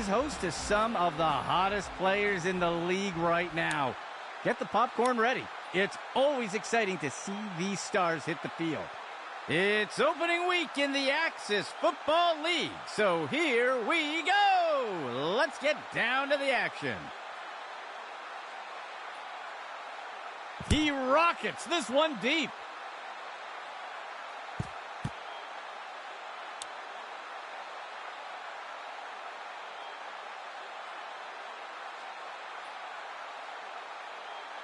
He's host to some of the hottest players in the league right now. Get the popcorn ready. It's always exciting to see these stars hit the field. It's opening week in the Axis Football League, so here we go. Let's get down to the action. He rockets this one deep.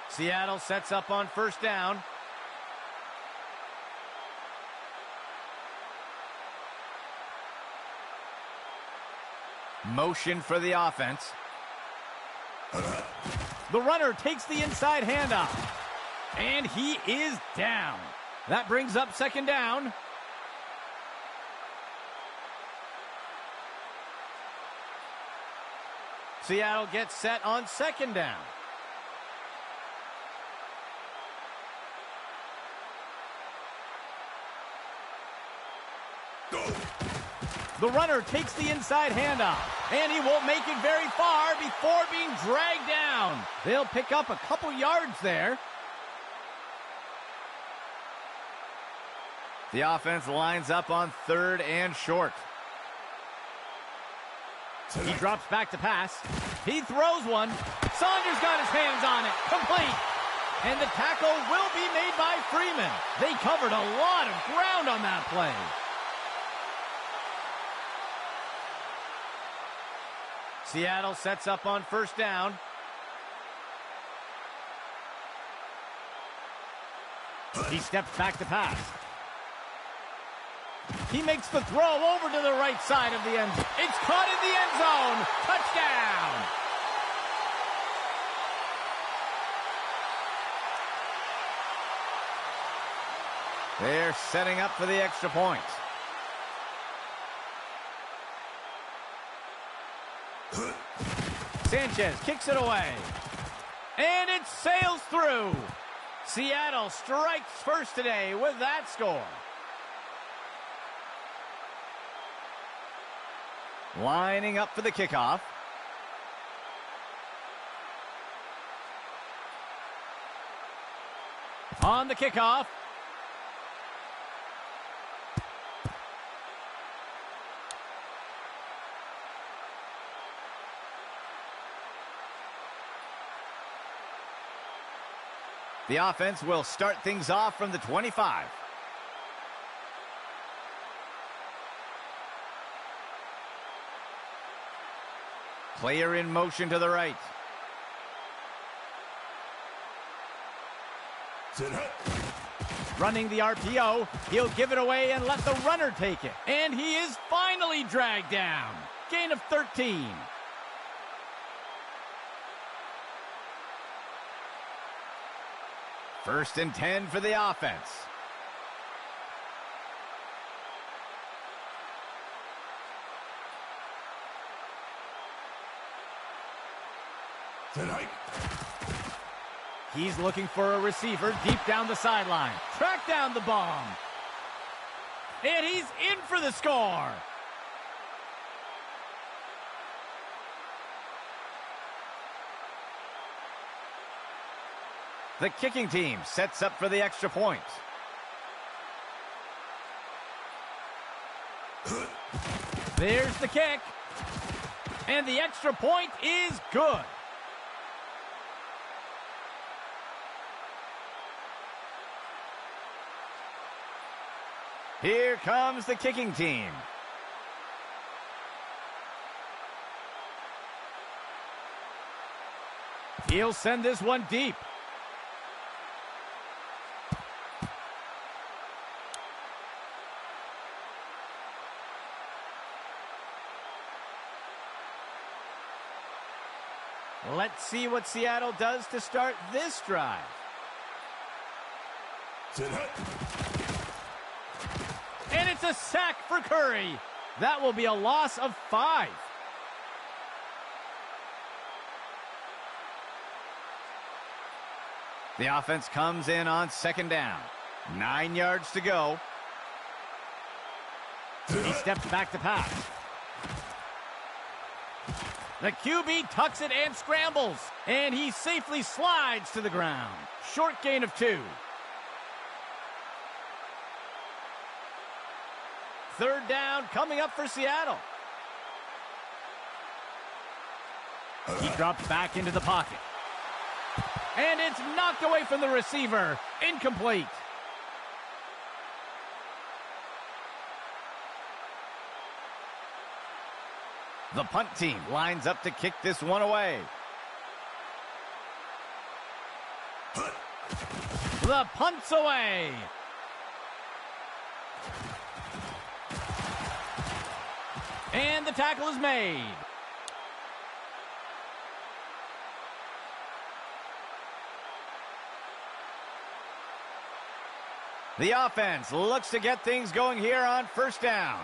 Seattle sets up on first down. Motion for the offense. The runner takes the inside handoff. And he is down. That brings up second down. Seattle gets set on second down. The runner takes the inside handoff, and he won't make it very far before being dragged down. They'll pick up a couple yards there. The offense lines up on third and short. He drops back to pass. He throws one. Saunders got his hands on it. Complete. And the tackle will be made by Freeman. They covered a lot of ground on that play. Seattle sets up on first down. He steps back to pass. He makes the throw over to the right side of the end zone. It's caught in the end zone. Touchdown. They're setting up for the extra point. Sanchez kicks it away. And it sails through. Seattle strikes first today with that score. Lining up for the kickoff. On the kickoff. The offense will start things off from the 25. Player in motion to the right. Running the RPO. He'll give it away and let the runner take it. And he is finally dragged down. Gain of 13. First and 10 for the offense. He's looking for a receiver deep down the sideline. Track down the bomb. And he's in for the score. The kicking team sets up for the extra point. There's the kick. And the extra point is good. Here comes the kicking team. He'll send this one deep. Let's see what Seattle does to start this drive. And it's a sack for Curry. That will be a loss of 5. The offense comes in on second down. 9 yards to go. He steps back to pass. The QB tucks it and scrambles, and he safely slides to the ground. Short gain of 2. Third down coming up for Seattle. He drops back into the pocket. And it's knocked away from the receiver. Incomplete. The punt team lines up to kick this one away. The punt's away. And the tackle is made. The offense looks to get things going here on first down.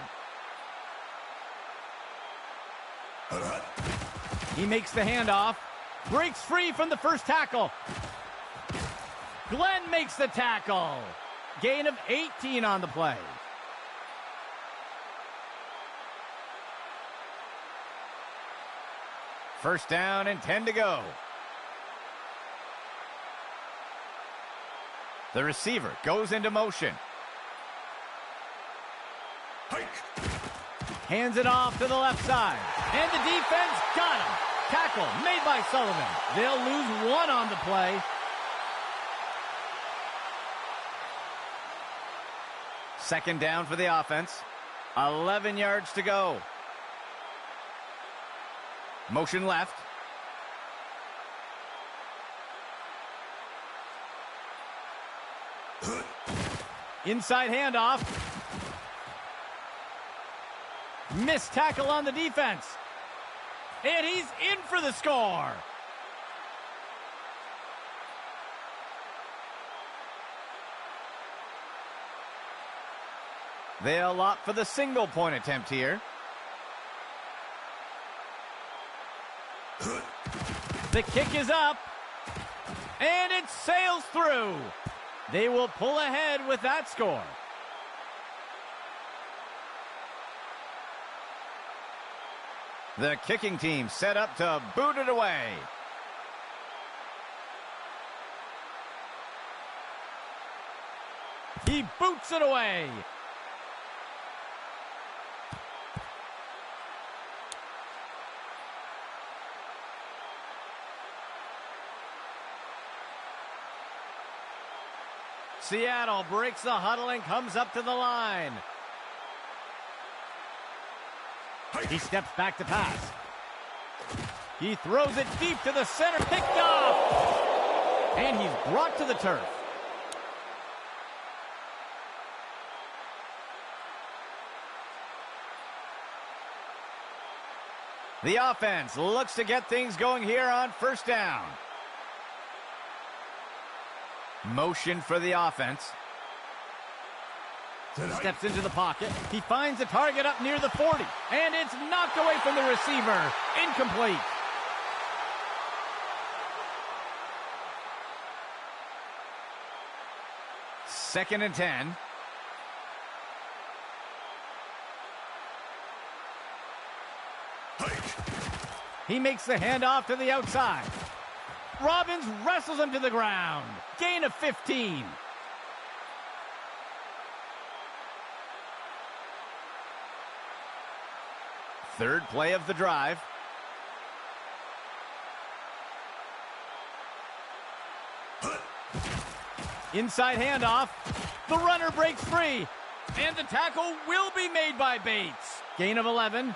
He makes the handoff, breaks free from the first tackle. Glenn makes the tackle. Gain of 18 on the play. First down and 10 to go. The receiver goes into motion. Hands it off to the left side. And the defense got him. Tackle made by Sullivan. They'll lose 1 on the play. Second down for the offense. 11 yards to go. Motion left. Inside handoff. Missed tackle on the defense. And he's in for the score. They'll opt for the single point attempt here. The kick is up. And it sails through. They will pull ahead with that score. The kicking team set up to boot it away. He boots it away. Seattle breaks the huddle and comes up to the line. He steps back to pass. He throws it deep to the center, picked off. And he's brought to the turf. The offense looks to get things going here on first down. Motion for the offense. Steps into the pocket. He finds a target up near the 40. And it's knocked away from the receiver. Incomplete. Second and 10. He makes the handoff to the outside. Robbins wrestles him to the ground. Gain of 15. Third play of the drive. Inside handoff. The runner breaks free. And the tackle will be made by Bates. Gain of 11.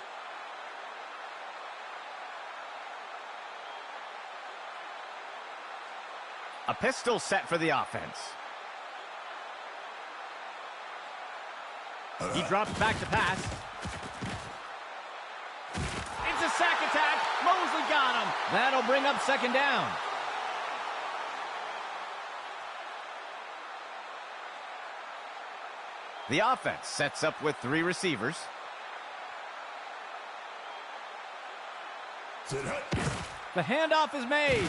A pistol set for the offense. He drops back to pass. It's a sack attack. Mosley got him. That'll bring up second down. The offense sets up with 3 receivers. The handoff is made.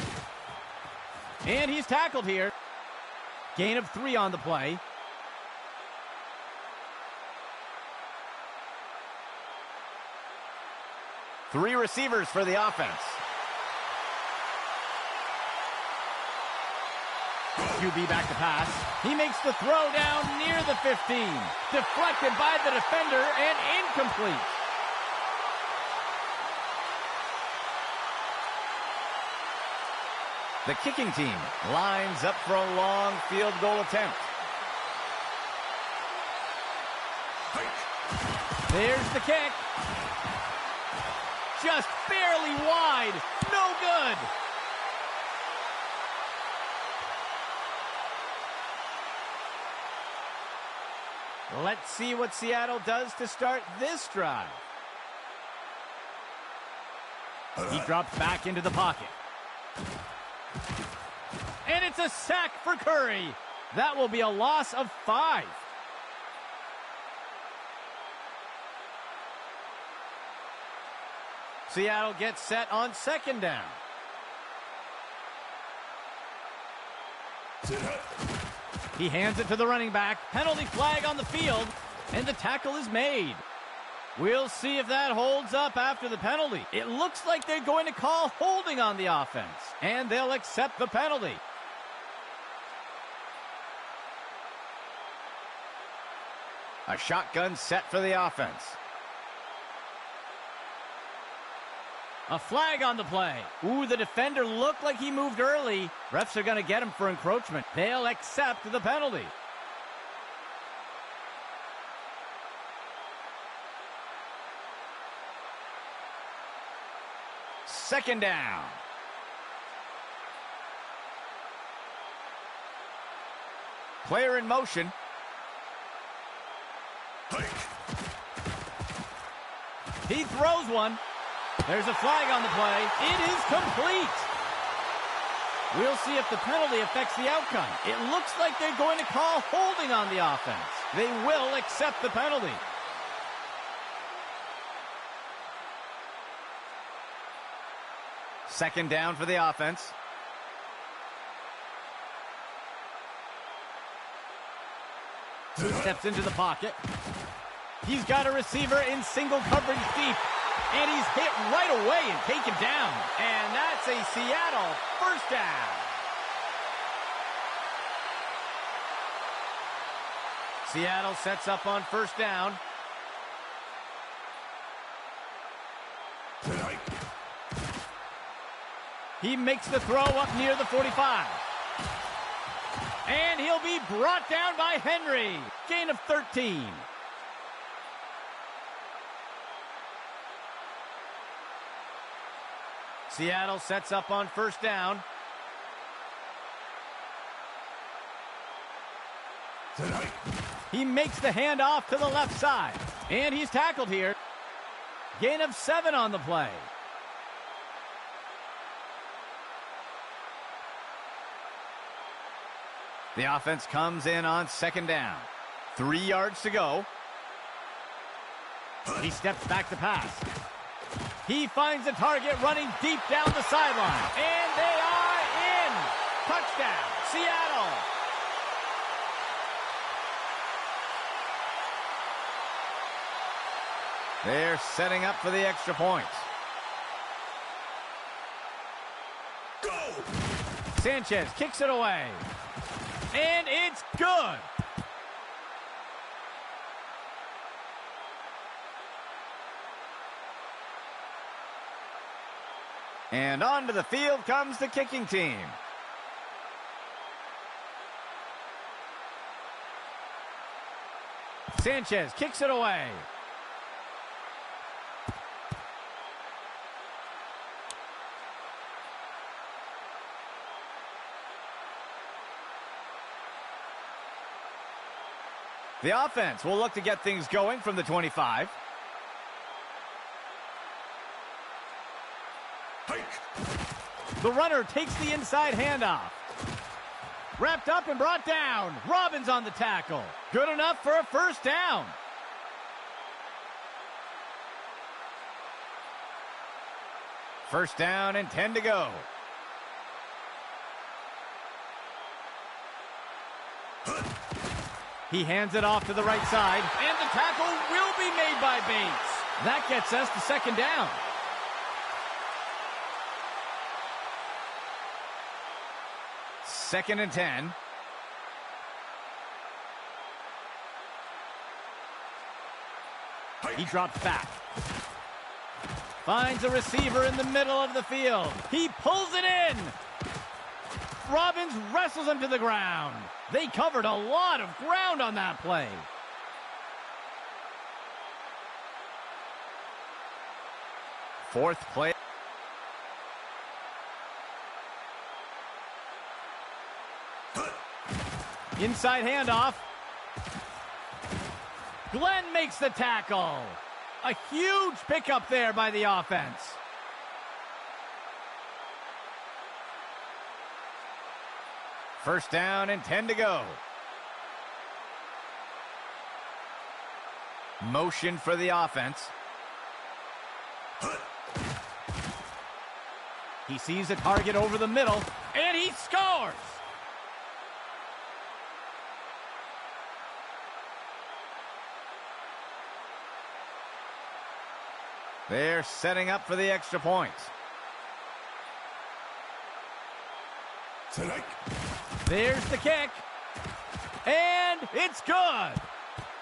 And he's tackled here. Gain of 3 on the play. Three receivers for the offense. QB back to pass. He makes the throw down near the 15. Deflected by the defender and incomplete. The kicking team lines up for a long field goal attempt. There's the kick. Just barely wide. No good. Let's see what Seattle does to start this drive. He drops back into the pocket. And it's a sack for Curry. That will be a loss of 5. Seattle gets set on second down. He hands it to the running back. Penalty flag on the field, and the tackle is made. We'll see if that holds up after the penalty. It looks like they're going to call holding on the offense, and they'll accept the penalty. A shotgun set for the offense. A flag on the play. Ooh, the defender looked like he moved early. Refs are going to get him for encroachment. They'll accept the penalty. Second down. Player in motion. He throws one. There's a flag on the play. It is complete. We'll see if the penalty affects the outcome. It looks like they're going to call holding on the offense. They will accept the penalty. Second down for the offense. He steps into the pocket. He's got a receiver in single coverage deep. And he's hit right away and taken down. And that's a Seattle first down. Seattle sets up on first down. He makes the throw up near the 45. And he'll be brought down by Henry. Gain of 13. Seattle sets up on first down. He makes the handoff to the left side. And he's tackled here. Gain of 7 on the play. The offense comes in on second down. 3 yards to go. He steps back to pass. He finds a target running deep down the sideline. And they are in. Touchdown, Seattle. They're setting up for the extra points. Go! Sanchez kicks it away. And it's good. And onto the field comes the kicking team. Sanchez kicks it away. The offense will look to get things going from the 25. The runner takes the inside handoff. Wrapped up and brought down. Robbins on the tackle. Good enough for a first down. First down and 10 to go. He hands it off to the right side, and the tackle will be made by Bates. That gets us to second down. 2nd and 10. He drops back. Finds a receiver in the middle of the field. He pulls it in. Robbins wrestles him to the ground. They covered a lot of ground on that play. Fourth play. Inside handoff. Glenn makes the tackle. A huge pickup there by the offense. First down and 10 to go. Motion for the offense. He sees a target over the middle, and he scores! They're setting up for the extra point. There's the kick. And it's good.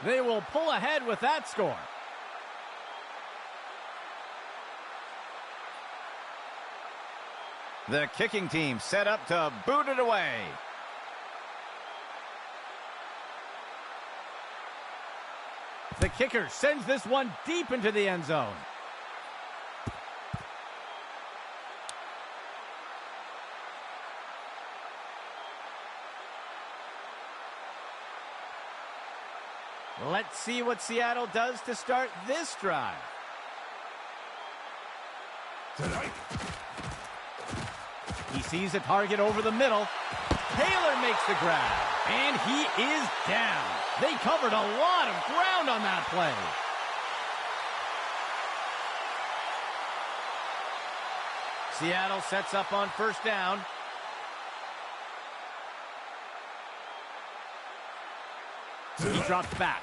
They will pull ahead with that score. The kicking team set up to boot it away. The kicker sends this one deep into the end zone. Let's see what Seattle does to start this drive. He sees a target over the middle. Taylor makes the grab, and he is down. They covered a lot of ground on that play. Seattle sets up on first down. He drops back.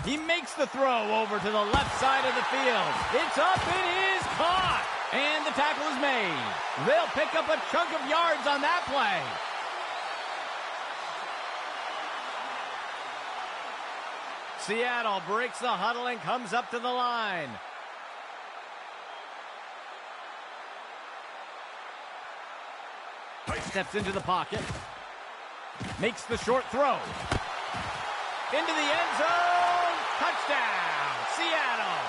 He makes the throw over to the left side of the field. It's up, it is caught. And the tackle is made. They'll pick up a chunk of yards on that play. Seattle breaks the huddle and comes up to the line. Steps into the pocket. Makes the short throw. Into the end zone. Touchdown, Seattle.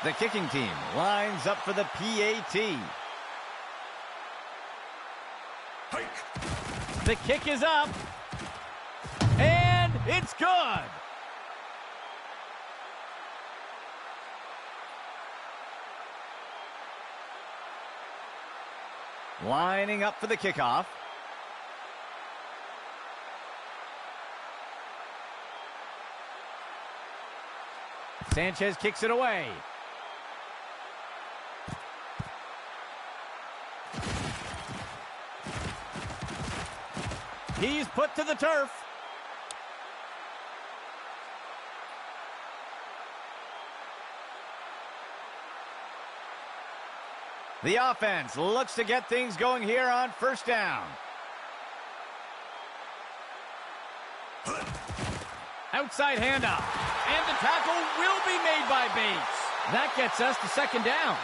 The kicking team lines up for the PAT. The kick is up. And it's good. Lining up for the kickoff. Sanchez kicks it away. He's put to the turf. The offense looks to get things going here on first down. Outside handoff. And the tackle will be made by Bates. That gets us to second down.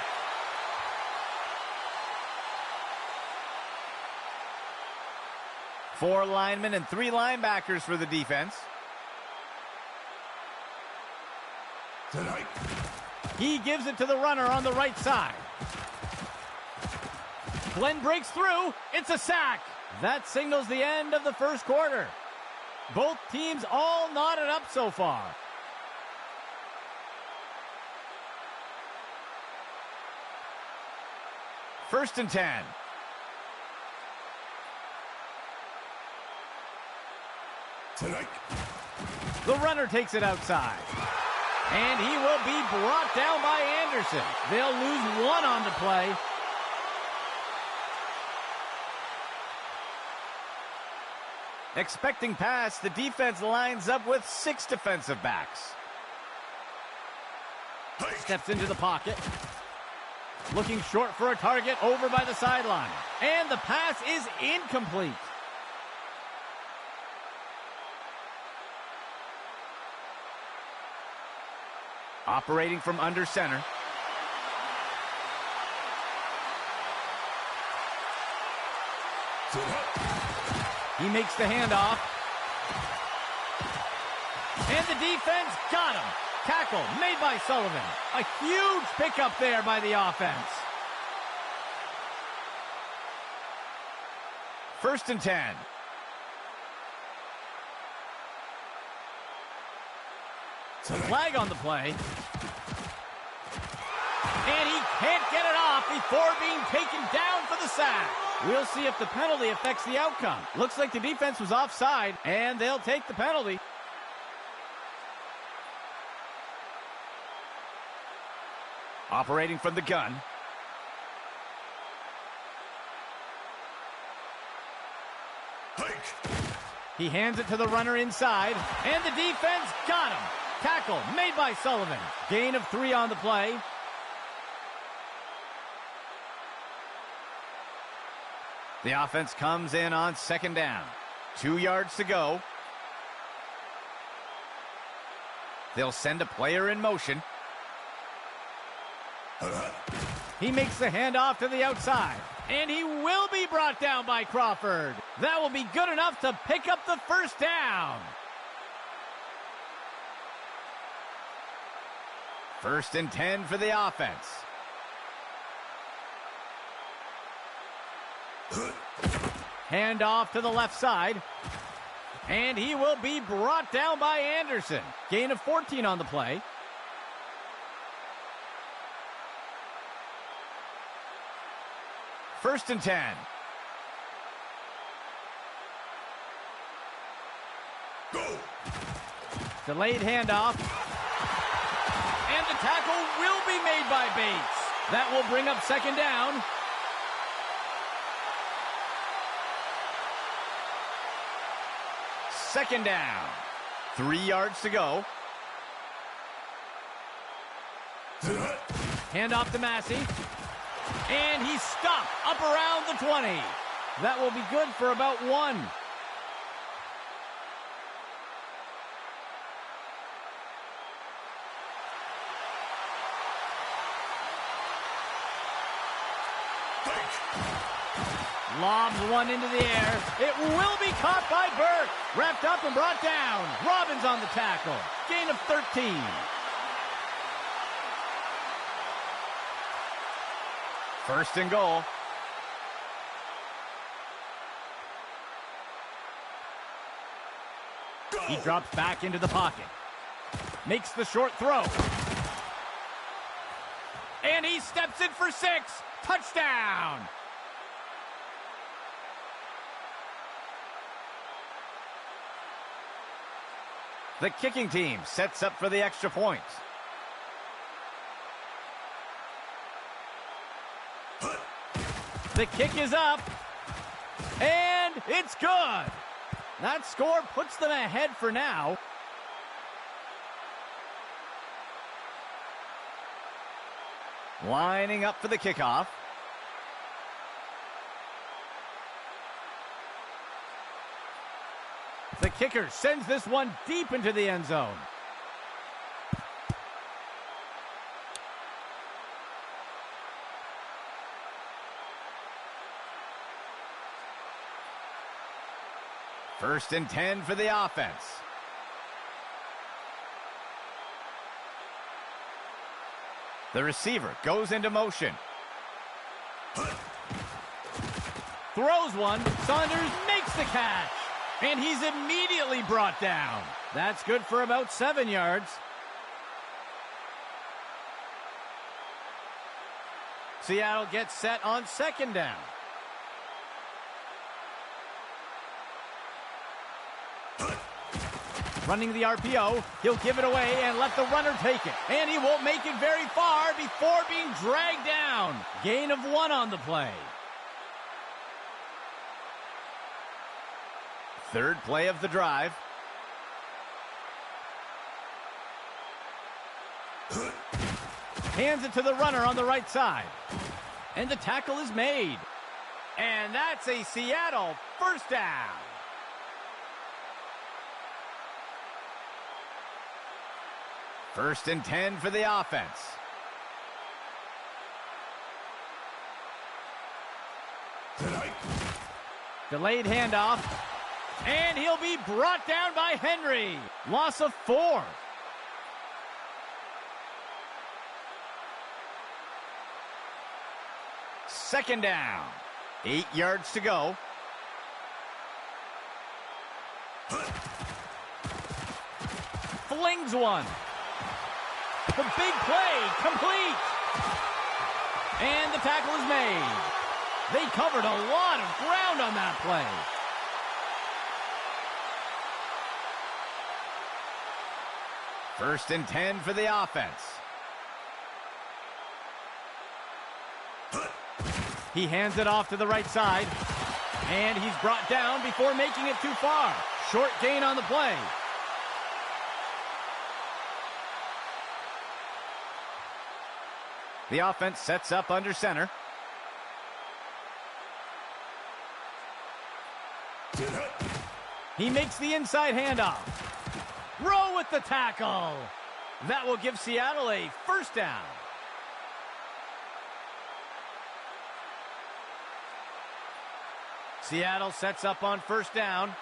Four linemen and three linebackers for the defense. He gives it to the runner on the right side. Glenn breaks through. It's a sack. That signals the end of the first quarter. Both teams all knotted up so far. First and 10. The runner takes it outside. And he will be brought down by Anderson. They'll lose one on the play. Expecting pass, the defense lines up with 6 defensive backs. Steps into the pocket. Looking short for a target over by the sideline. And the pass is incomplete. Operating from under center. He makes the handoff. And the defense got him. Tackle made by Sullivan. A huge pickup there by the offense. 1st and 10. Flag on the play. And he can't get it off before being taken down for the sack. We'll see if the penalty affects the outcome. Looks like the defense was offside, and they'll take the penalty. Operating from the gun. He hands it to the runner inside, and the defense got him. Tackle made by Sullivan. Gain of 3 on the play. The offense comes in on 2nd down. 2 yards to go. They'll send a player in motion. He makes the handoff to the outside. And he will be brought down by Crawford. That will be good enough to pick up the 1st down. 1st and 10 for the offense. Handoff to the left side. And he will be brought down by Anderson. Gain of 14 on the play. First and 10. Go. Delayed handoff. And the tackle will be made by Bates. That will bring up 2nd down. Second down. 3 yards to go. Handoff to Massey. And he's stopped up around the 20. That will be good for about 1. Lobs one into the air. It will be caught by Burke. Wrapped up and brought down. Robbins on the tackle. Gain of 13. First and goal. He drops back into the pocket. Makes the short throw. And he steps in for 6. Touchdown. The kicking team sets up for the extra point. The kick is up, and it's good. That score puts them ahead for now. Lining up for the kickoff. The kicker sends this one deep into the end zone. First and 10 for the offense. The receiver goes into motion. Throws one. Saunders makes the catch. And he's immediately brought down. That's good for about 7 yards. Seattle gets set on 2nd down. Running the RPO, he'll give it away and let the runner take it. And he won't make it very far before being dragged down. Gain of 1 on the play. Third play of the drive. Hands it to the runner on the right side. And the tackle is made. And that's a Seattle first down. First and 10 for the offense. Delayed handoff. And he'll be brought down by Henry. Loss of 4. Second down. 8 yards to go. Flings one. The big play, complete. And the tackle is made. They covered a lot of ground on that play. First and 10 for the offense. He hands it off to the right side. And he's brought down before making it too far. Short gain on the play. The offense sets up under center. He makes the inside handoff. Rowe with the tackle. That will give Seattle a first down. Seattle sets up on first down.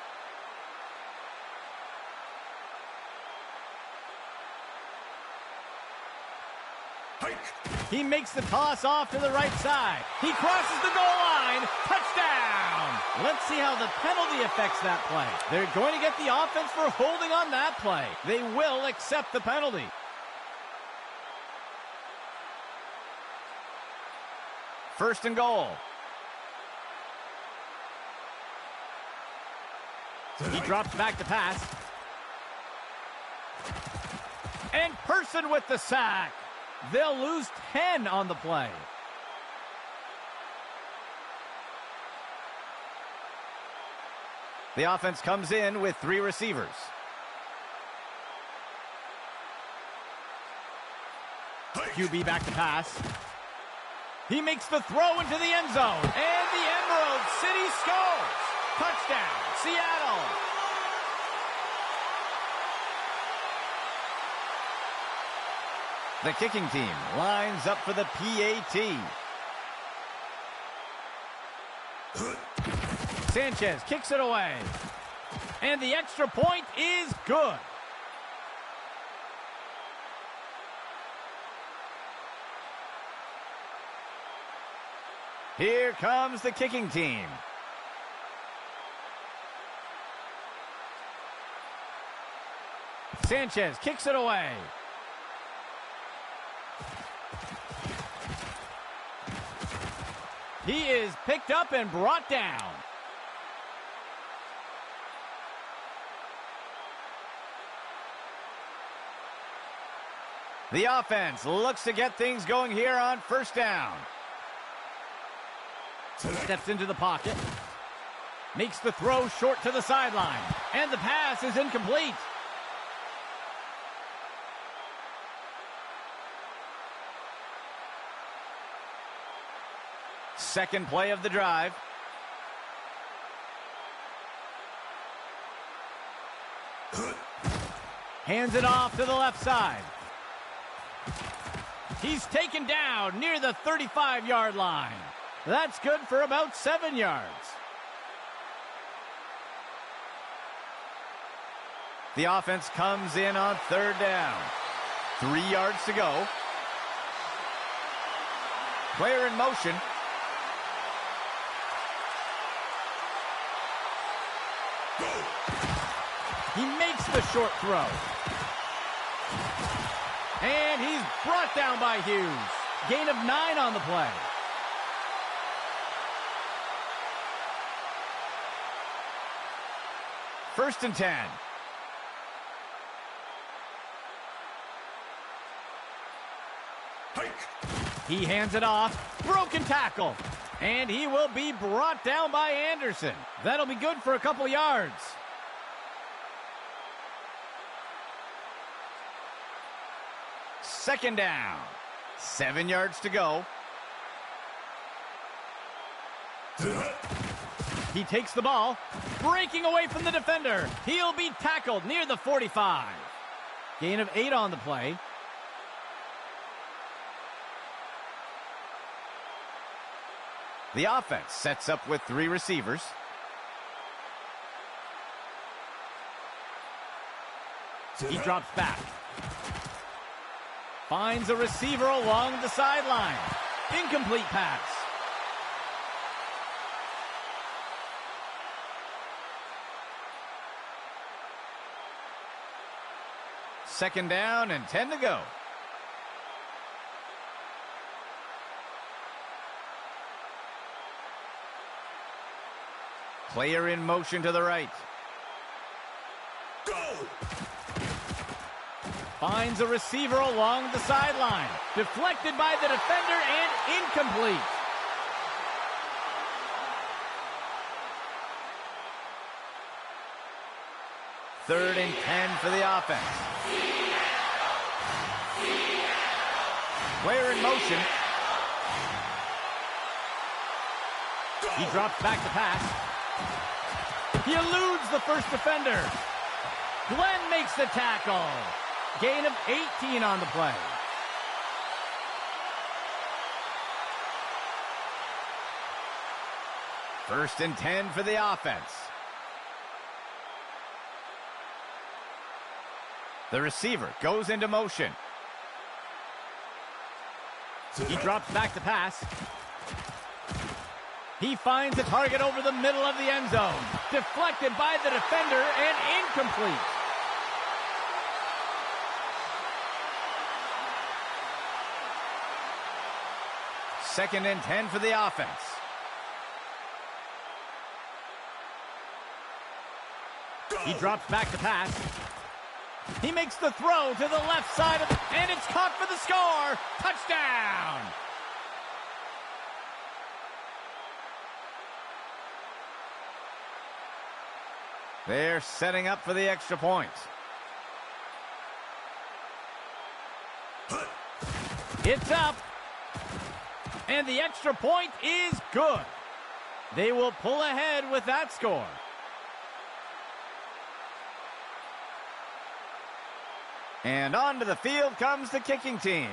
He makes the toss off to the right side. He crosses the goal line. Touchdown! Let's see how the penalty affects that play. They're going to get the offense for holding on that play. They will accept the penalty. First and goal. He drops back to pass. And Person with the sack. They'll lose 10 on the play. The offense comes in with 3 receivers. QB back to pass. He makes the throw into the end zone. And the Emerald City scores. Touchdown, Seattle. The kicking team lines up for the PAT. Sanchez kicks it away. And the extra point is good. Here comes the kicking team. Sanchez kicks it away. He is picked up and brought down. The offense looks to get things going here on first down. Steps into the pocket. Makes the throw short to the sideline. And the pass is incomplete. Second play of the drive. Hands it off to the left side. He's taken down near the 35-yard line. That's good for about 7 yards. The offense comes in on third down. 3 yards to go. Player in motion. He makes the short throw. And he's brought down by Hughes. Gain of 9 on the play. First and 10. He hands it off. Broken tackle. And he will be brought down by Anderson. That'll be good for a couple yards. Second down. 7 yards to go. He takes the ball, breaking away from the defender. He'll be tackled near the 45. Gain of 8 on the play. The offense sets up with 3 receivers. He drops back. Finds a receiver along the sideline. Incomplete pass. Second down and 10 to go. Player in motion to the right. Go! Finds a receiver along the sideline. Deflected by the defender and incomplete. Third and 10 for the offense. Player in motion. He drops back to pass. He eludes the first defender. Glenn makes the tackle. Gain of 18 on the play. First and 10 for the offense. The receiver goes into motion. He drops back to pass. He finds a target over the middle of the end zone. Deflected by the defender and incomplete. Second and 10 for the offense. He drops back to pass. He makes the throw to the left side and it's caught for the score. Touchdown! They're setting up for the extra point. It's up. And the extra point is good. They will pull ahead with that score. And onto the field comes the kicking team.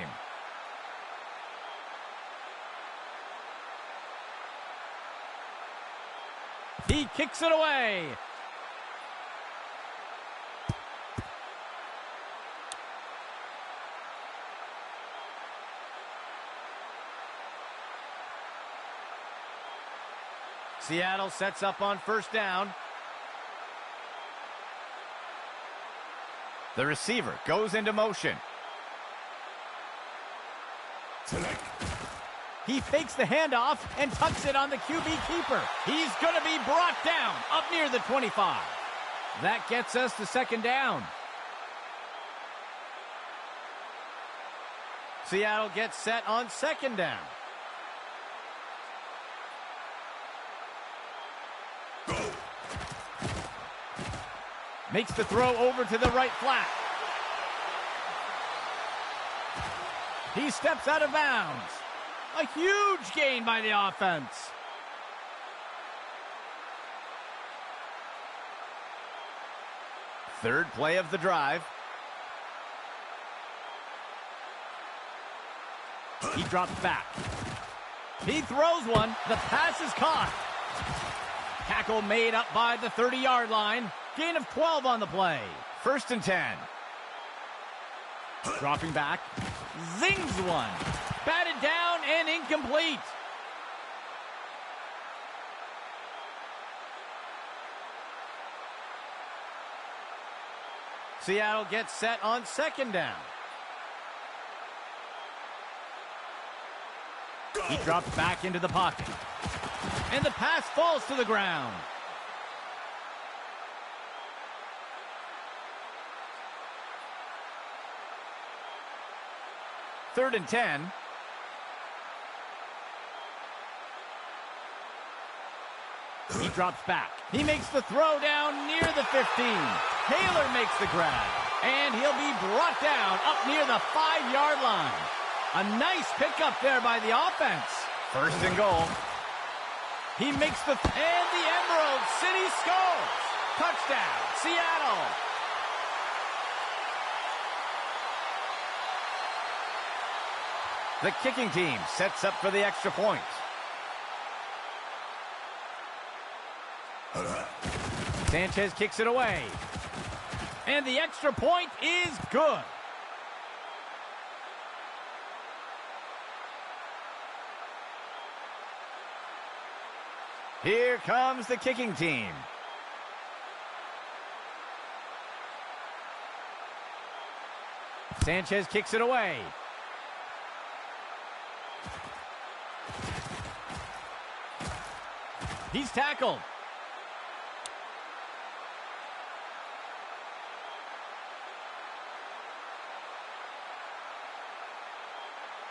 He kicks it away. Seattle sets up on first down. The receiver goes into motion. He fakes the handoff and tucks it on the QB keeper. He's going to be brought down up near the 25. That gets us to second down. Seattle gets set on second down. Makes the throw over to the right flat. He steps out of bounds. A huge gain by the offense. Third play of the drive. He drops back. He throws one. The pass is caught. Tackle made up by the 30-yard line. Gain of 12 on the play. First and 10. Dropping back. Zings one. Batted down and incomplete. Seattle gets set on second down. He drops back into the pocket. And the pass falls to the ground. Third and 10. He drops back. He makes the throw down near the 15. Taylor makes the grab. And he'll be brought down up near the 5-yard line. A nice pickup there by the offense. First and goal. He makes and the Emerald City scores. Touchdown, Seattle. The kicking team sets up for the extra point. Sanchez kicks it away. And the extra point is good. Here comes the kicking team. Sanchez kicks it away. He's tackled.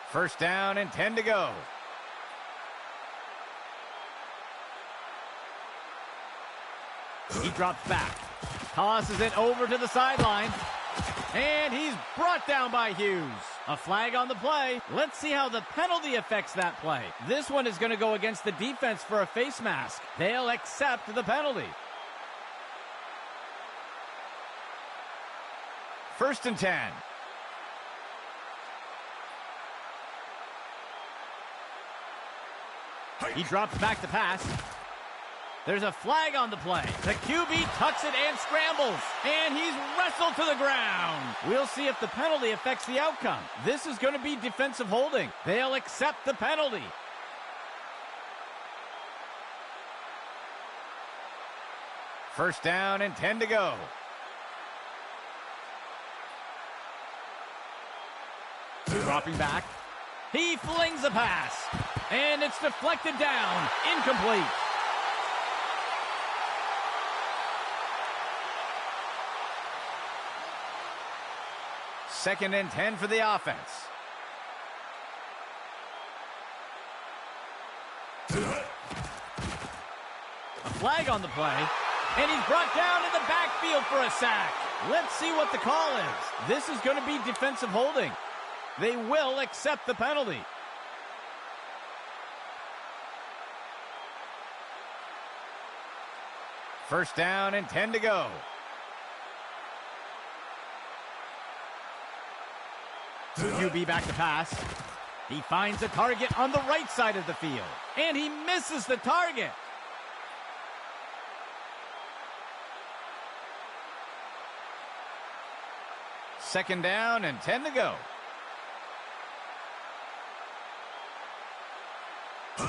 First down and 10 to go. He drops back. Tosses it over to the sideline. And he's brought down by Hughes. A flag on the play. Let's see how the penalty affects that play. This one is going to go against the defense for a face mask. They'll accept the penalty. First and 10. He drops back to pass. There's a flag on the play. The QB tucks it and scrambles. And he's wrestled to the ground. We'll see if the penalty affects the outcome. This is going to be defensive holding. They'll accept the penalty. First down and 10 to go. Dropping back. He flings a pass. And it's deflected down. Incomplete. Second and 10 for the offense. A flag on the play. And he's brought down in the backfield for a sack. Let's see what the call is. This is going to be defensive holding. They will accept the penalty. First down and 10 to go. QB back to pass. He finds a target on the right side of the field. And he misses the target. Second down and 10 to go.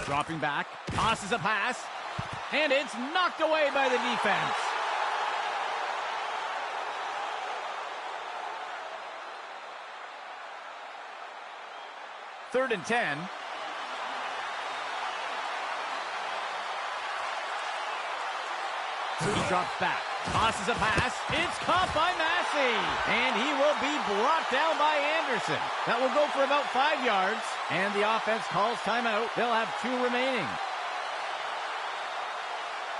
Dropping back. Tosses a pass. And it's knocked away by the defense. Third and 10. He drops back. Tosses a pass. It's caught by Massey. And he will be brought down by Anderson. That will go for about 5 yards. And the offense calls timeout. They'll have 2 remaining.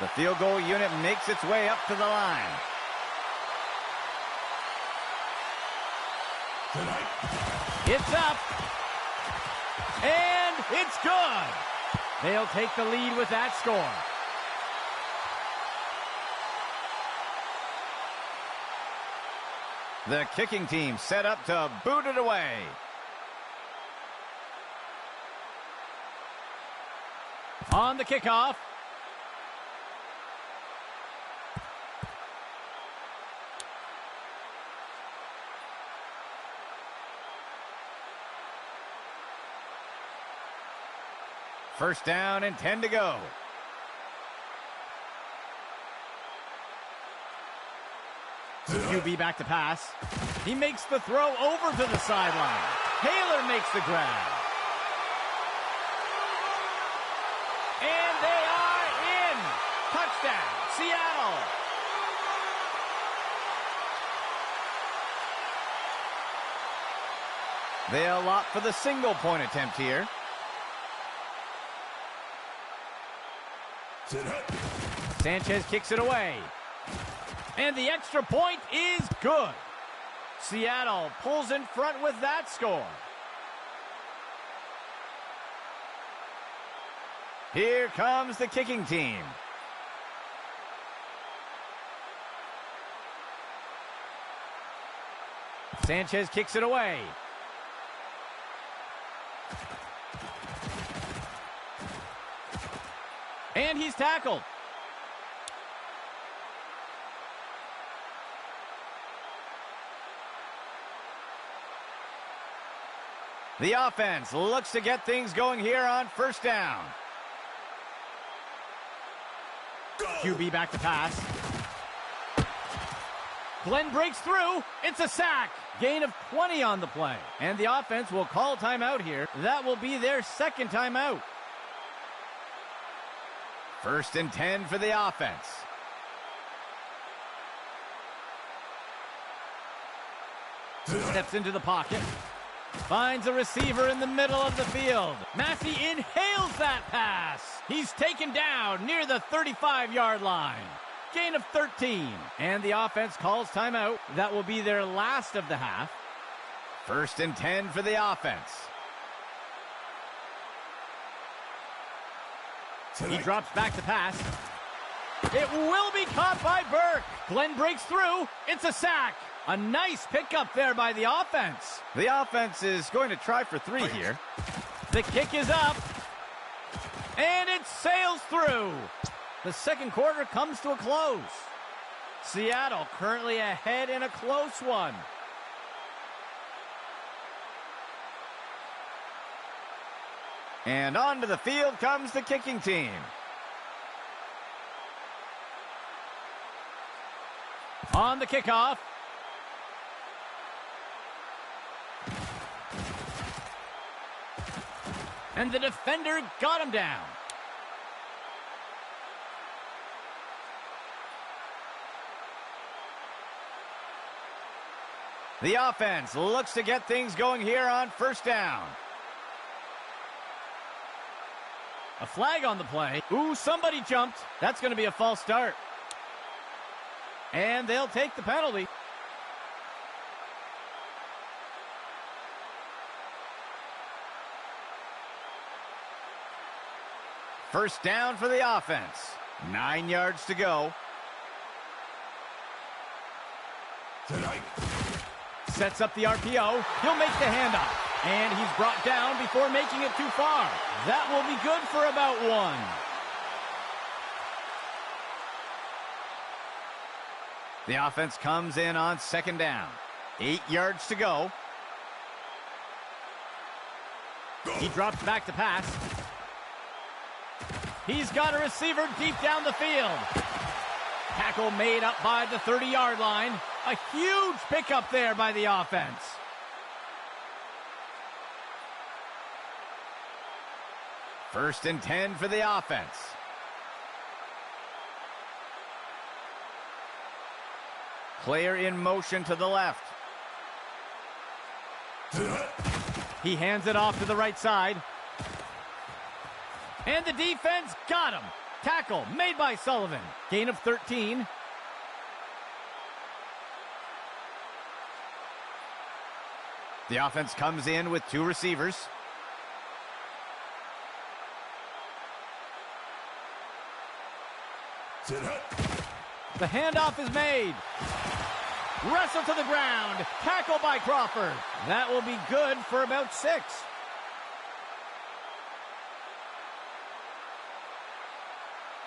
The field goal unit makes its way up to the line. It's up. And it's good. They'll take the lead with that score. The kicking team set up to boot it away. On the kickoff. First down and 10 to go. QB back to pass. He makes the throw over to the sideline. Taylor makes the grab. And they are in. Touchdown, Seattle. They'll opt for the single point attempt here. Sanchez kicks it away. And the extra point is good. Seattle pulls in front with that score. Here comes the kicking team. Sanchez kicks it away. And he's tackled. The offense looks to get things going here on first down. QB back to pass. Glenn breaks through. It's a sack. Gain of 20 on the play. And the offense will call timeout here. That will be their second timeout. 1st and 10 for the offense. Steps into the pocket. Finds a receiver in the middle of the field. Massey inhales that pass. He's taken down near the 35-yard line. Gain of 13. And the offense calls timeout. That will be their last of the half. 1st and 10 for the offense. He drops back to pass. It will be caught by Burke. Glenn breaks through. It's a sack. A nice pickup there by the offense. The offense is going to try for 3 here. The kick is up. And it sails through. The second quarter comes to a close. Seattle currently ahead in a close one. And onto the field comes the kicking team. On the kickoff. And the defender got him down. The offense looks to get things going here on first down. A flag on the play. Ooh, somebody jumped. That's going to be a false start. And they'll take the penalty. First down for the offense. 9 yards to go. Sets up the RPO. He'll make the handoff. And he's brought down before making it too far. That will be good for about 1. The offense comes in on 2nd down. 8 yards to go. He drops back to pass. He's got a receiver deep down the field. Tackle made up by the 30-yard line. A huge pickup there by the offense. First and 10 for the offense. Player in motion to the left. He hands it off to the right side. And the defense got him. Tackle made by Sullivan. Gain of 13. The offense comes in with 2 receivers. The handoff is made. Wrestle to the ground. Tackle by Crawford. That will be good for about 6.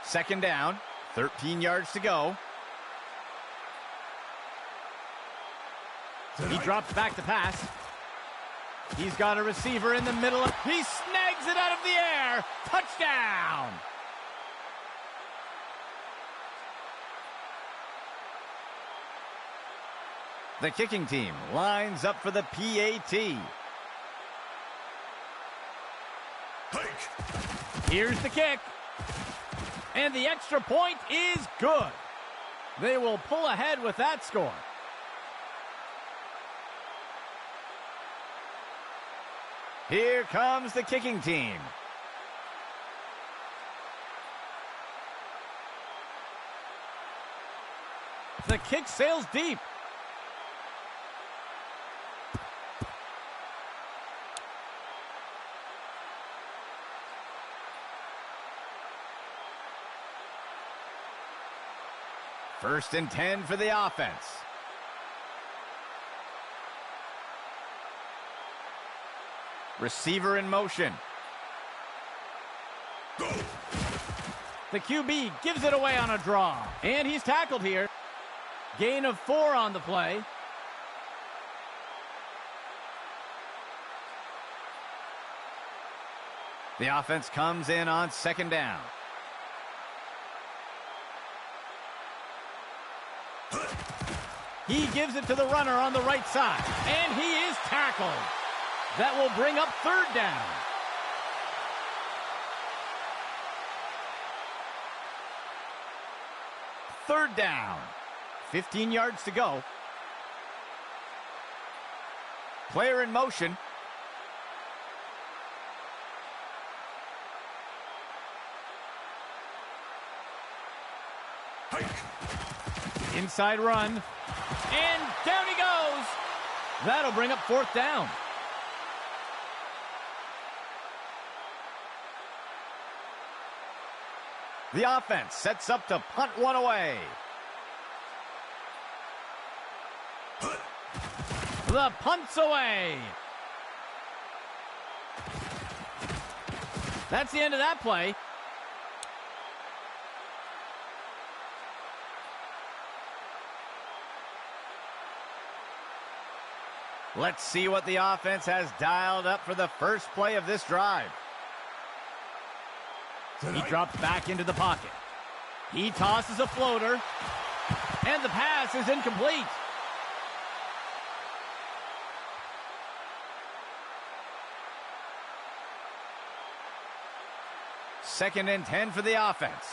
Second down. 13 yards to go. He drops back to pass. He's got a receiver in the middle. He snags it out of the air. Touchdown! The kicking team lines up for the PAT. Here's the kick. And the extra point is good. They will pull ahead with that score. Here comes the kicking team. The kick sails deep. First and 10 for the offense. Receiver in motion. Go. The QB gives it away on a draw. And he's tackled here. Gain of 4 on the play. The offense comes in on second down. He gives it to the runner on the right side. And he is tackled. That will bring up third down. Third down. 15 yards to go. Player in motion. Hike. Inside run. And down he goes. That'll bring up fourth down. The offense sets up to punt one away. The punt's away. That's the end of that play. Let's see what the offense has dialed up for the first play of this drive. He drops back into the pocket. He tosses a floater. And the pass is incomplete. Second and 10 for the offense.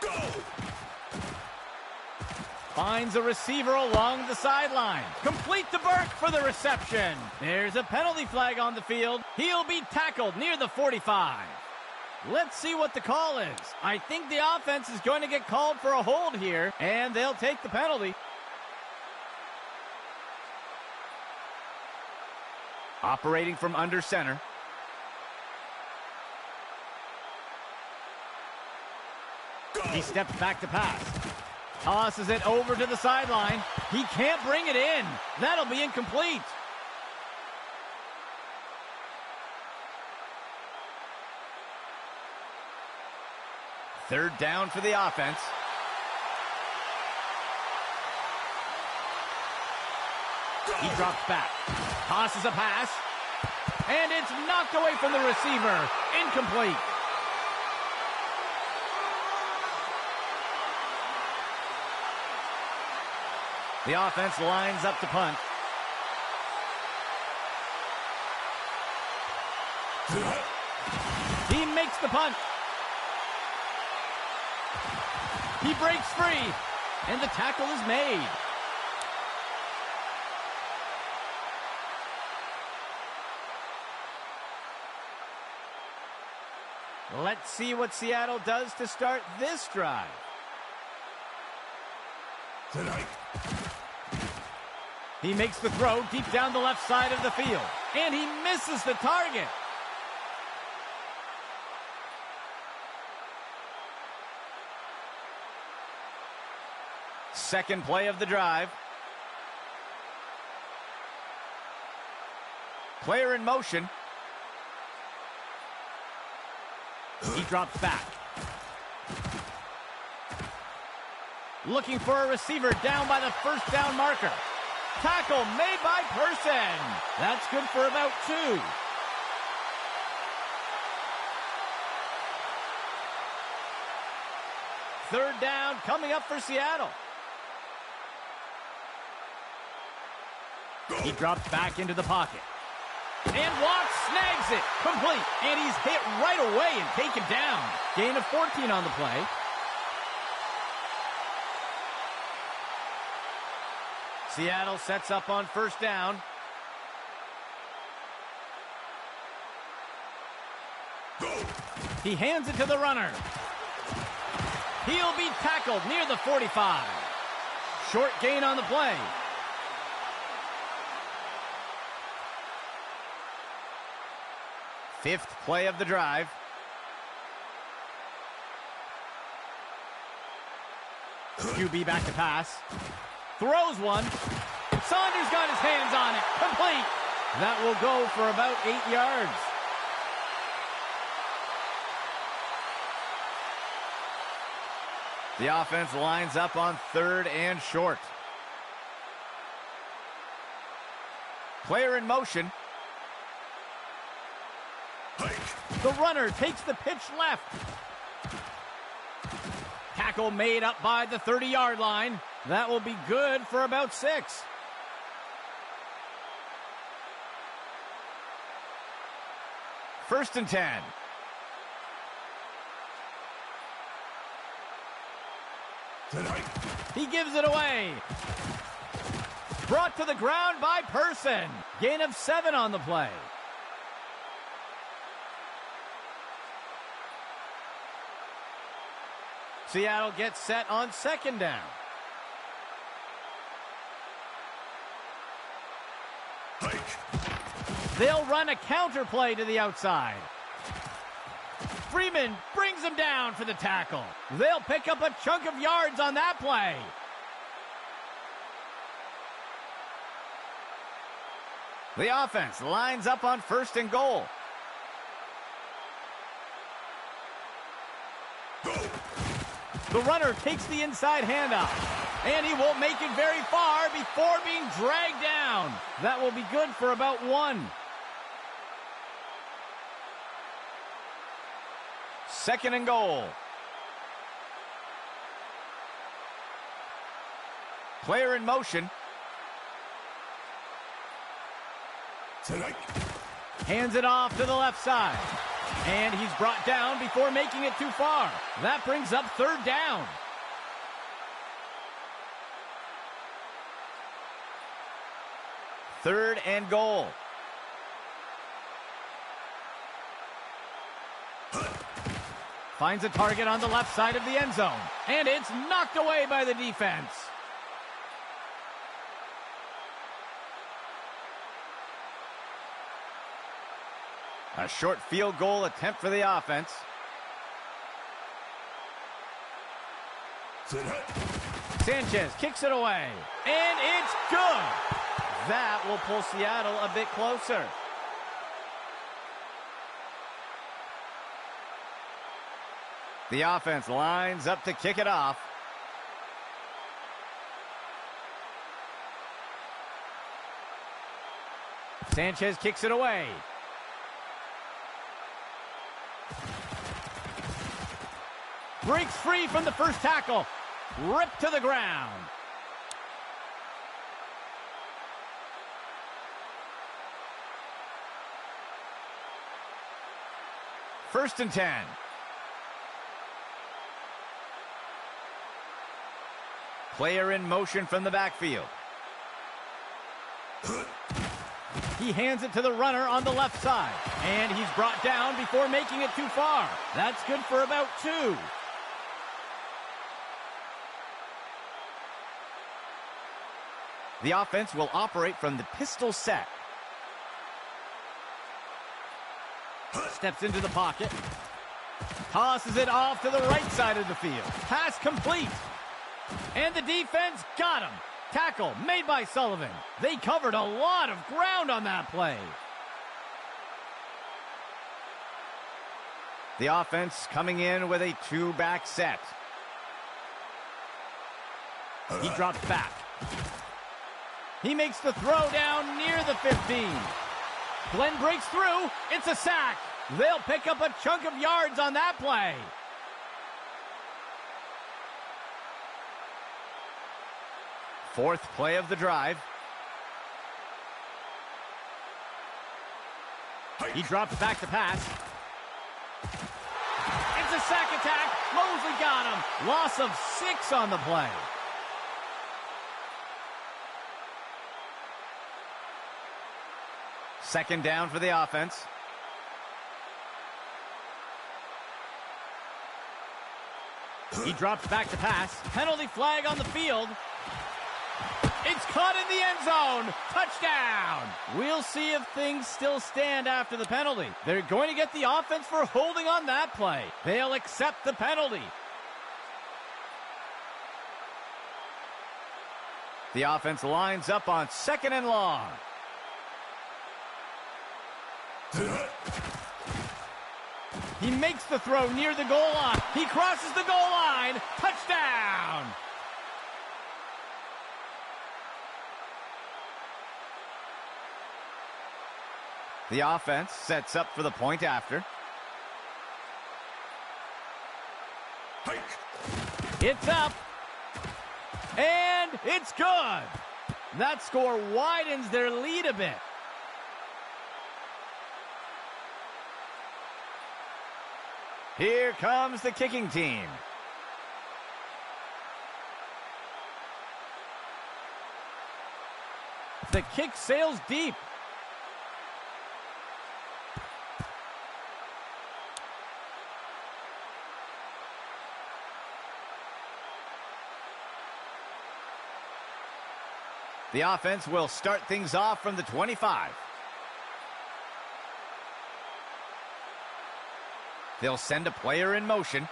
Go. Finds a receiver along the sideline. Complete to Burke for the reception. There's a penalty flag on the field. He'll be tackled near the 45. Let's see what the call is. I think the offense is going to get called for a hold here, and they'll take the penalty. Operating from under center. Go. He steps back to pass. Tosses it over to the sideline. He can't bring it in. That'll be incomplete. Third down for the offense. He drops back. Tosses a pass. And it's knocked away from the receiver. Incomplete. The offense lines up to punt. He makes the punt. He breaks free. And the tackle is made. Let's see what Seattle does to start this drive. Tonight. He makes the throw deep down the left side of the field. And he misses the target. Second play of the drive. Player in motion. He drops back. Looking for a receiver down by the first down marker. Tackle made by Person. That's good for about 2. Third down coming up for Seattle. He drops back into the pocket. And Watts snags it. Complete. And he's hit right away and taken down. Gain of 14 on the play. Seattle sets up on first down. Go. He hands it to the runner. He'll be tackled near the 45. Short gain on the play. Fifth play of the drive. QB back to pass. Throws one. Saunders got his hands on it. Complete. That will go for about 8 yards. The offense lines up on 3rd and short. Player in motion. The runner takes the pitch left. Tackle made up by the 30-yard line. That will be good for about 6. First and 10. He gives it away. Brought to the ground by Person. Gain of 7 on the play. Seattle gets set on 2nd down. They'll run a counter play to the outside. Freeman brings him down for the tackle. They'll pick up a chunk of yards on that play. The offense lines up on 1st and goal. The runner takes the inside handoff, and he won't make it very far before being dragged down. That will be good for about 1. 2nd and goal. Player in motion. Hands it off to the left side. And he's brought down before making it too far. That brings up 3rd down. Third and goal. Finds a target on the left side of the end zone. And it's knocked away by the defense. A short field goal attempt for the offense. Sanchez kicks it away. And it's good. That will pull Seattle a bit closer. The offense lines up to kick it off. Sanchez kicks it away. Breaks free from the first tackle. Ripped to the ground. First and 10. Player in motion from the backfield. He hands it to the runner on the left side. And he's brought down before making it too far. That's good for about 2. The offense will operate from the pistol set. Steps into the pocket. Tosses it off to the right side of the field. Pass complete. And the defense got him. Tackle made by Sullivan. They covered a lot of ground on that play. The offense coming in with a 2-back set. He drops back. He makes the throw down near the 15. Glenn breaks through. It's a sack. They'll pick up a chunk of yards on that play. Fourth play of the drive. He drops back to pass. It's a sack attack. Mosley got him. Loss of 6 on the play. Second down for the offense. He drops back to pass. Penalty flag on the field. It's caught in the end zone. Touchdown. We'll see if things still stand after the penalty. They're going to get the offense for holding on that play. They'll accept the penalty. The offense lines up on 2nd and long. He makes the throw near the goal line. He crosses the goal line. Touchdown! The offense sets up for the point after. Hike. It's up. And it's good. That score widens their lead a bit. Here comes the kicking team. The kick sails deep. The offense will start things off from the 25. They'll send a player in motion.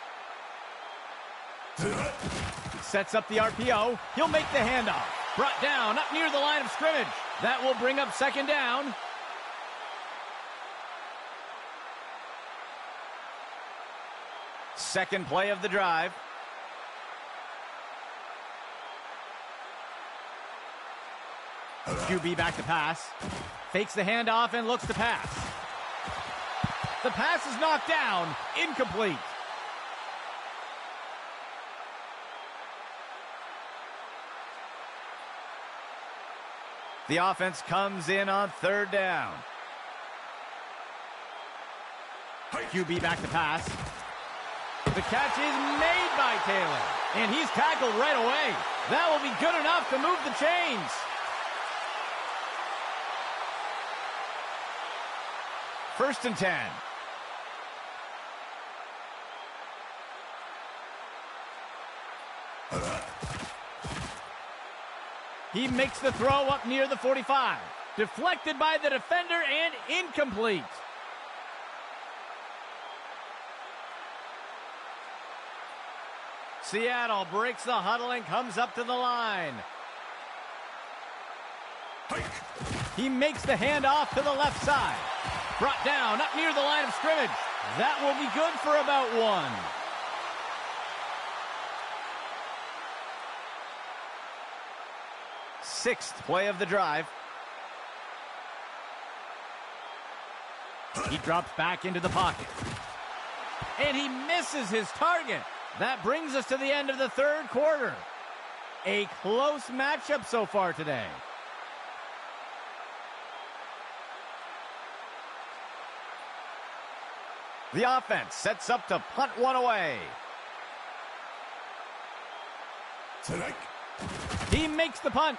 Sets up the RPO. He'll make the handoff. Brought down up near the line of scrimmage. That will bring up 2nd down. Second play of the drive. QB back to pass. Fakes the handoff and looks to pass. The pass is knocked down. Incomplete. The offense comes in on 3rd down. QB back to pass. The catch is made by Taylor. And he's tackled right away. That will be good enough to move the chains. First and 10. He makes the throw up near the 45. Deflected by the defender and incomplete. Seattle breaks the huddle and comes up to the line. He makes the handoff to the left side. Brought down up near the line of scrimmage. That will be good for about 1. Sixth play of the drive. He drops back into the pocket. And he misses his target. That brings us to the end of the 3rd quarter. A close matchup so far today. The offense sets up to punt one away. Tonight. He makes the punt.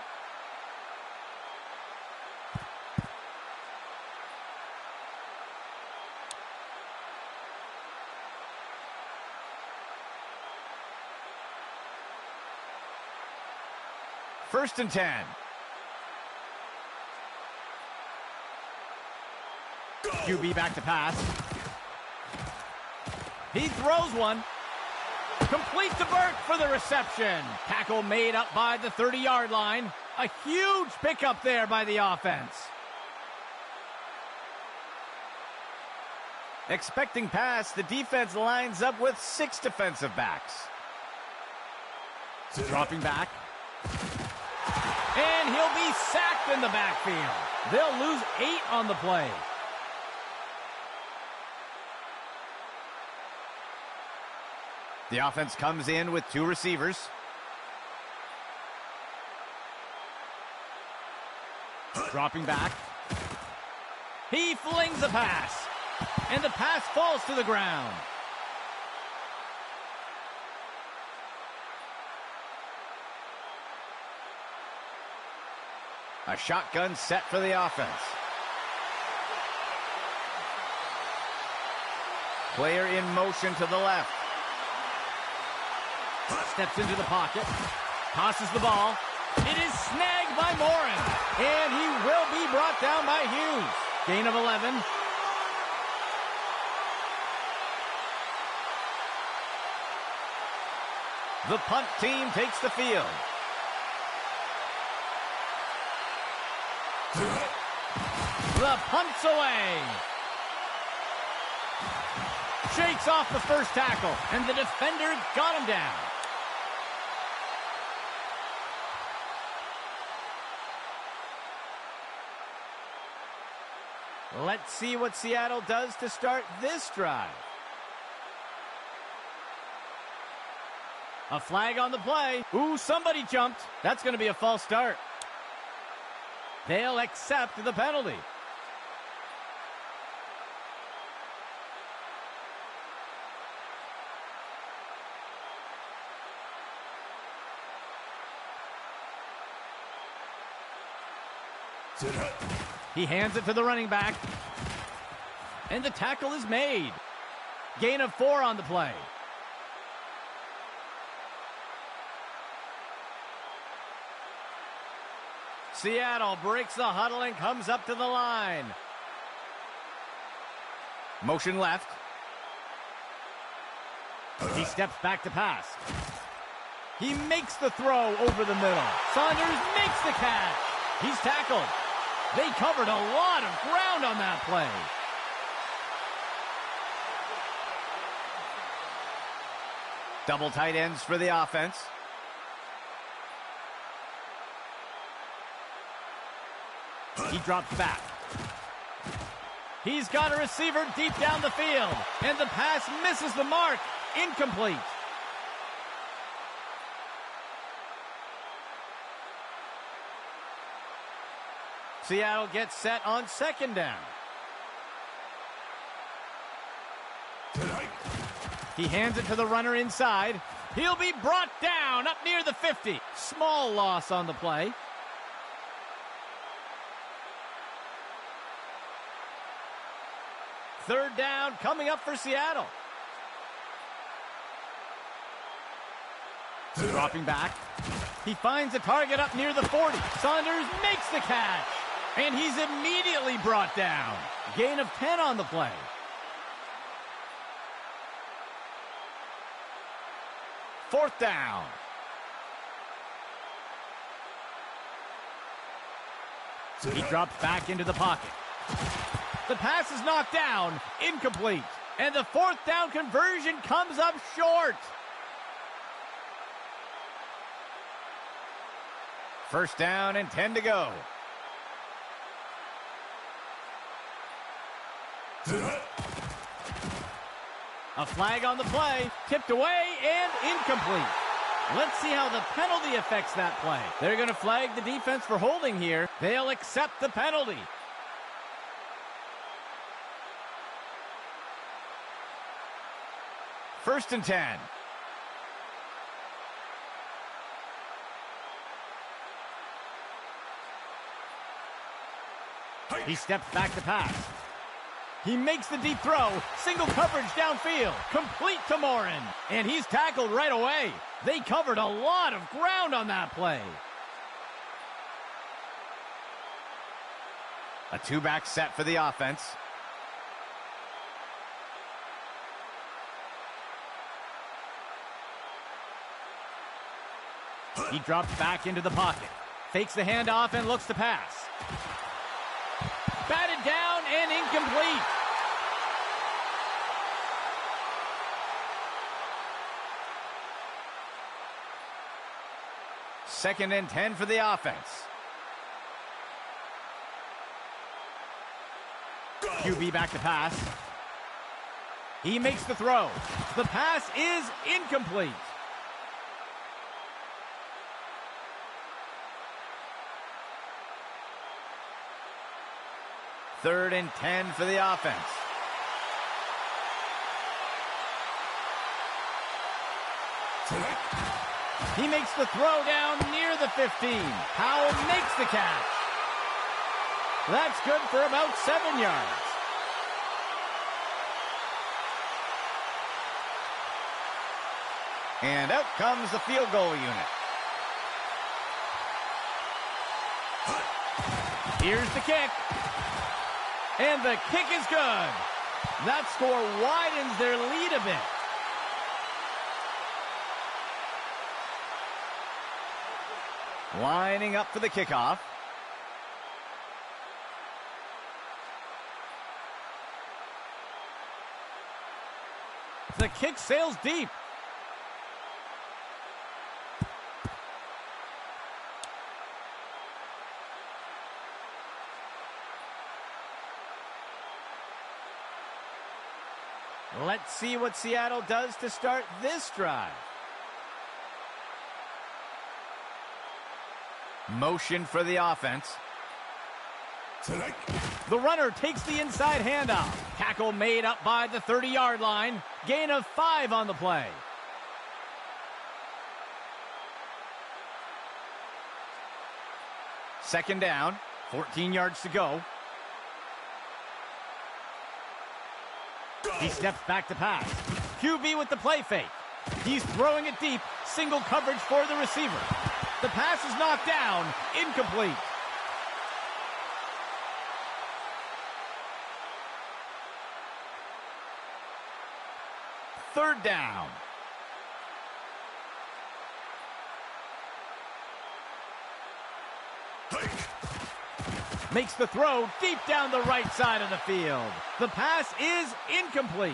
First and 10. Go. QB back to pass. He throws one. Complete to Burke for the reception. Tackle made up by the 30-yard line. A huge pickup there by the offense. Expecting pass, the defense lines up with 6 defensive backs. Dropping back. And he'll be sacked in the backfield. They'll lose 8 on the play. The offense comes in with 2 receivers. Dropping back. He flings a pass. And the pass falls to the ground. A shotgun set for the offense. Player in motion to the left. Steps into the pocket. Tosses the ball. It is snagged by Morin. And he will be brought down by Hughes. Gain of 11. The punt team takes the field. The punt's away. Shakes off the first tackle, and the defender got him down. Let's see what Seattle does to start this drive. A flag on the play. Ooh, somebody jumped. That's going to be a false start. They'll accept the penalty. He hands it to the running back. And the tackle is made. Gain of 4 on the play. Seattle breaks the huddle and comes up to the line. Motion left. He steps back to pass. He makes the throw over the middle. Saunders makes the catch. He's tackled. They covered a lot of ground on that play. Double tight ends for the offense. He drops back. He's got a receiver deep down the field. And the pass misses the mark. Incomplete. Seattle gets set on second down. He hands it to the runner inside. He'll be brought down up near the 50. Small loss on the play. Third down coming up for Seattle. Dropping back. He finds a target up near the 40. Saunders makes the catch. And he's immediately brought down. Gain of 10 on the play. Fourth down. He drops back into the pocket. The pass is knocked down. Incomplete. And the fourth down conversion comes up short. First down and 10 to go. A flag on the play, tipped away and incomplete. Let's see how the penalty affects that play. They're going to flag the defense for holding here. They'll accept the penalty. First and 10. He steps back to pass. He makes the deep throw. Single coverage downfield. Complete to Morin. And he's tackled right away. They covered a lot of ground on that play. A two-back set for the offense. He drops back into the pocket. Fakes the handoff and looks to pass. Batted down and incomplete. Second and 10 for the offense. QB back to pass. He makes the throw. The pass is incomplete. Third and 10 for the offense. He makes the throw down near the 15. Howell makes the catch. That's good for about 7 yards. And out comes the field goal unit. Here's the kick. And the kick is good. That score widens their lead a bit. Lining up for the kickoff. The kick sails deep. Let's see what Seattle does to start this drive. Motion for the offense. Tonight. The runner takes the inside handoff. Tackle made up by the 30-yard line. Gain of 5 on the play. Second down, 14 yards to go. He steps back to pass. QB with the play fake. He's throwing it deep. Single coverage for the receiver. The pass is knocked down. Incomplete. Third down. Makes the throw deep down the right side of the field. The pass is incomplete.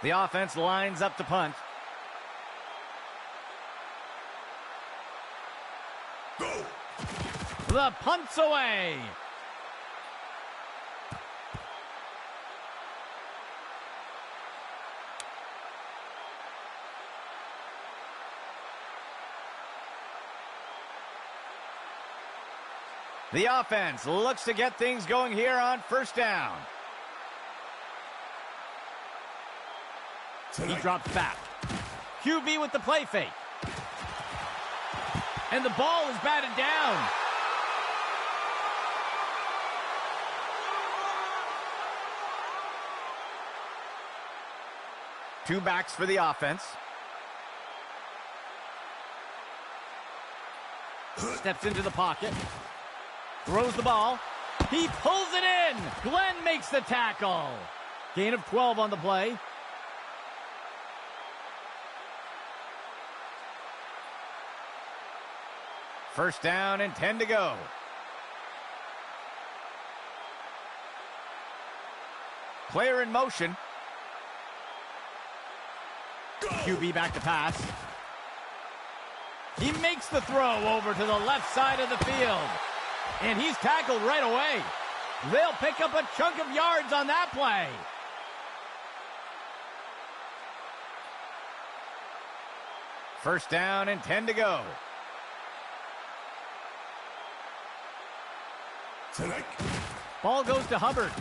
The offense lines up to punt. Go. The punt's away. The offense looks to get things going here on first down. Tonight. He drops back. QB with the play fake. And the ball is batted down. Two backs for the offense. Steps into the pocket. Throws the ball. He pulls it in. Glenn makes the tackle. Gain of 12 on the play. First down and 10 to go. Player in motion. Go. QB back to pass. He makes the throw over to the left side of the field. And he's tackled right away. They'll pick up a chunk of yards on that play. First down and 10 to go. Tonight. Ball goes to Hubbard.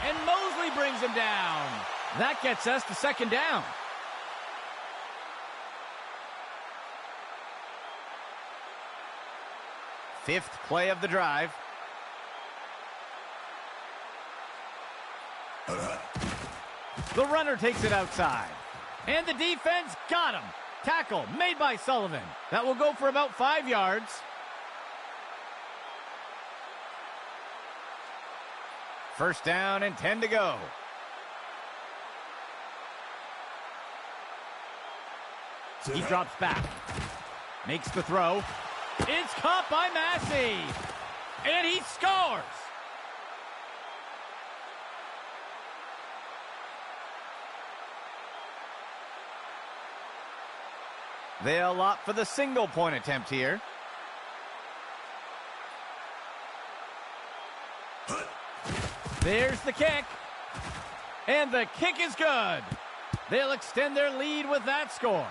And Mosley brings him down. That gets us to second down. Fifth play of the drive. The runner takes it outside. And the defense got him. Tackle made by Sullivan. That will go for about 5 yards. First down and 10 to go. He drops back. Makes the throw. It's caught by Massey. And he scores. They'll opt for the single point attempt here. There's the kick. And the kick is good. They'll extend their lead with that score.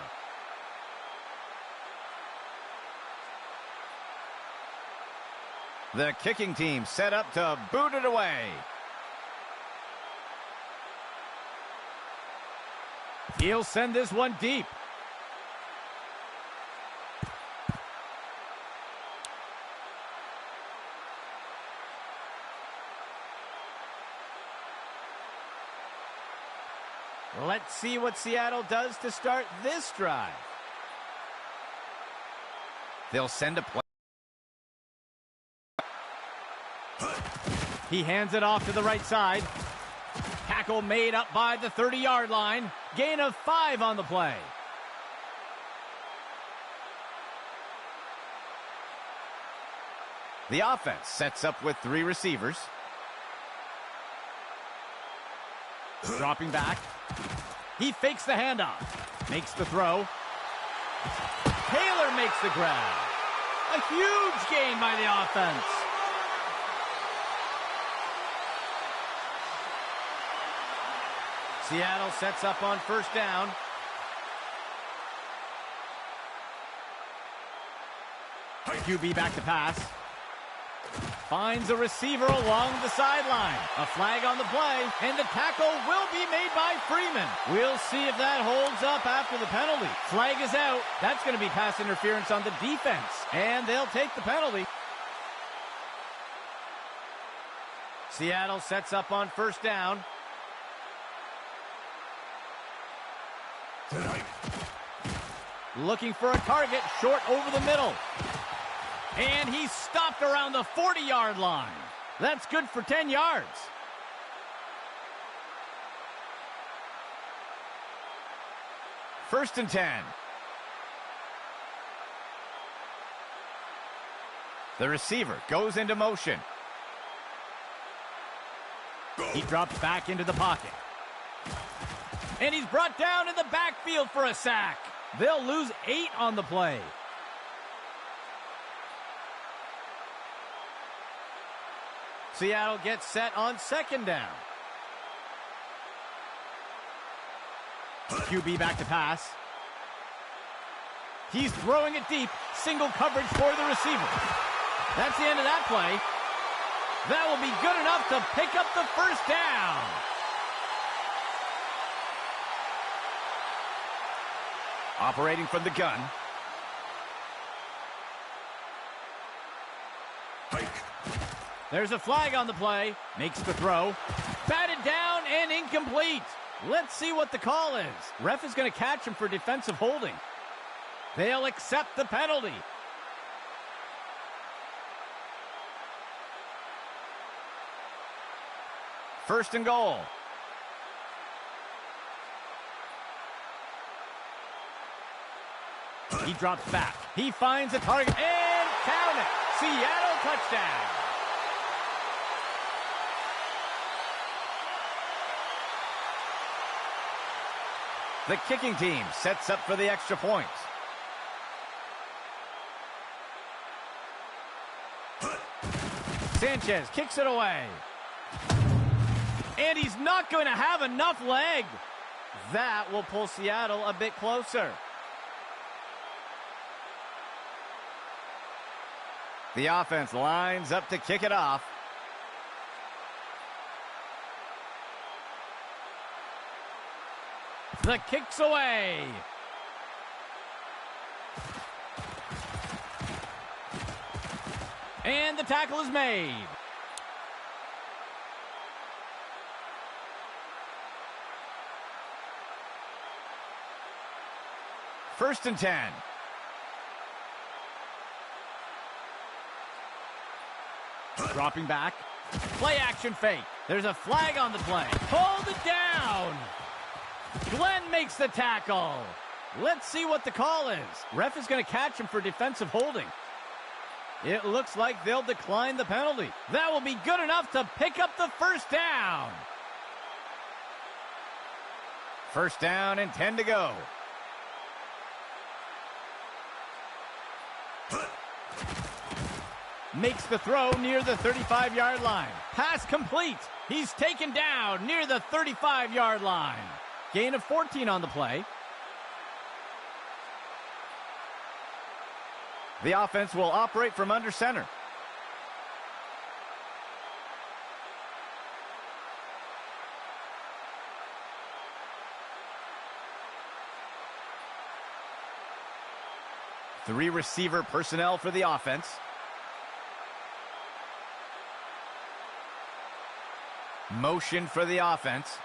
The kicking team set up to boot it away. He'll send this one deep. Let's see what Seattle does to start this drive. They'll send a play. He hands it off to the right side. Tackle made up by the 30-yard line. Gain of 5 on the play. The offense sets up with 3 receivers. Dropping back. He fakes the handoff. Makes the throw. Taylor makes the grab. A huge gain by the offense. Seattle sets up on first down. QB back to pass. Finds a receiver along the sideline. A flag on the play, and the tackle will be made by Freeman. We'll see if that holds up after the penalty. Flag is out. That's going to be pass interference on the defense, and they'll take the penalty. Seattle sets up on first down. Tonight. Looking for a target short over the middle. And he's stopped around the 40-yard line. That's good for 10 yards. First and 10. The receiver goes into motion. He drops back into the pocket. And he's brought down in the backfield for a sack. They'll lose 8 on the play. Seattle gets set on second down. QB back to pass. He's throwing it deep. Single coverage for the receiver. That's the end of that play. That will be good enough to pick up the first down. Operating from the gun. There's a flag on the play. Makes the throw. Batted down and incomplete. Let's see what the call is. Ref is going to catch him for defensive holding. They'll accept the penalty. First and goal. He drops back. He finds a target and count it. Seattle touchdown. The kicking team sets up for the extra points. Sanchez kicks it away. And he's not going to have enough leg. That will pull Seattle a bit closer. The offense lines up to kick it off. The kick's away. And the tackle is made. First and 10. Dropping back. Play action fake. There's a flag on the play. Hold it down. Glenn makes the tackle. Let's see what the call is. Ref is going to catch him for defensive holding. It looks like they'll decline the penalty. That will be good enough to pick up the first down. First down and 10 to go. Makes the throw near the 35-yard line. Pass complete. He's taken down near the 35-yard line. Gain of 14 on the play. The offense will operate from under center. Three receiver personnel for the offense. Motion for the offense.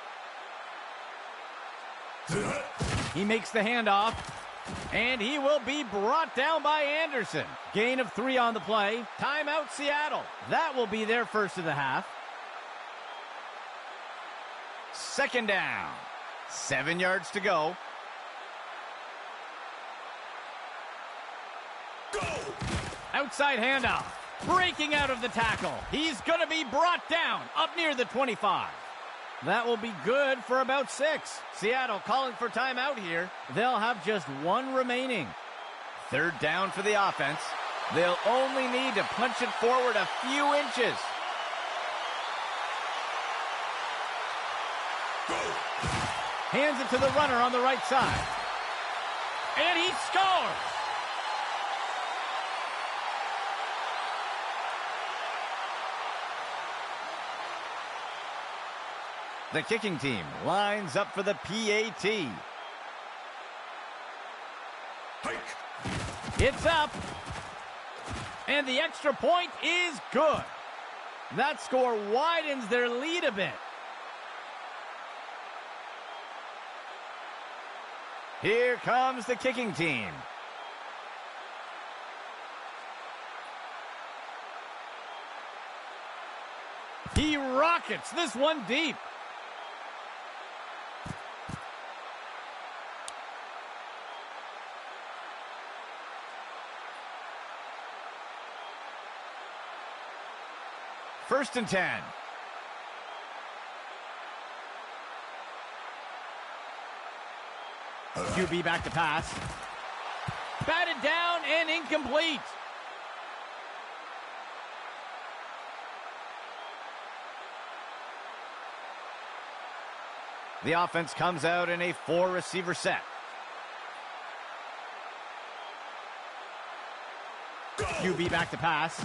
He makes the handoff, and he will be brought down by Anderson. Gain of 3 on the play. Timeout, Seattle. That will be their first of the half. Second down. 7 yards to go. Outside handoff. breaking out of the tackle. He's going to be brought down up near the 25. That will be good for about 6. Seattle calling for timeout here. They'll have just 1 remaining. 3rd down for the offense. They'll only need to punch it forward a few inches. Go. Hands it to the runner on the right side. And he scores! The kicking team lines up for the PAT. Hike. It's up. And the extra point is good. That score widens their lead a bit. Here comes the kicking team. He rockets this one deep. First and 10. QB back to pass. Batted down and incomplete. The offense comes out in a 4-receiver set. QB back to pass.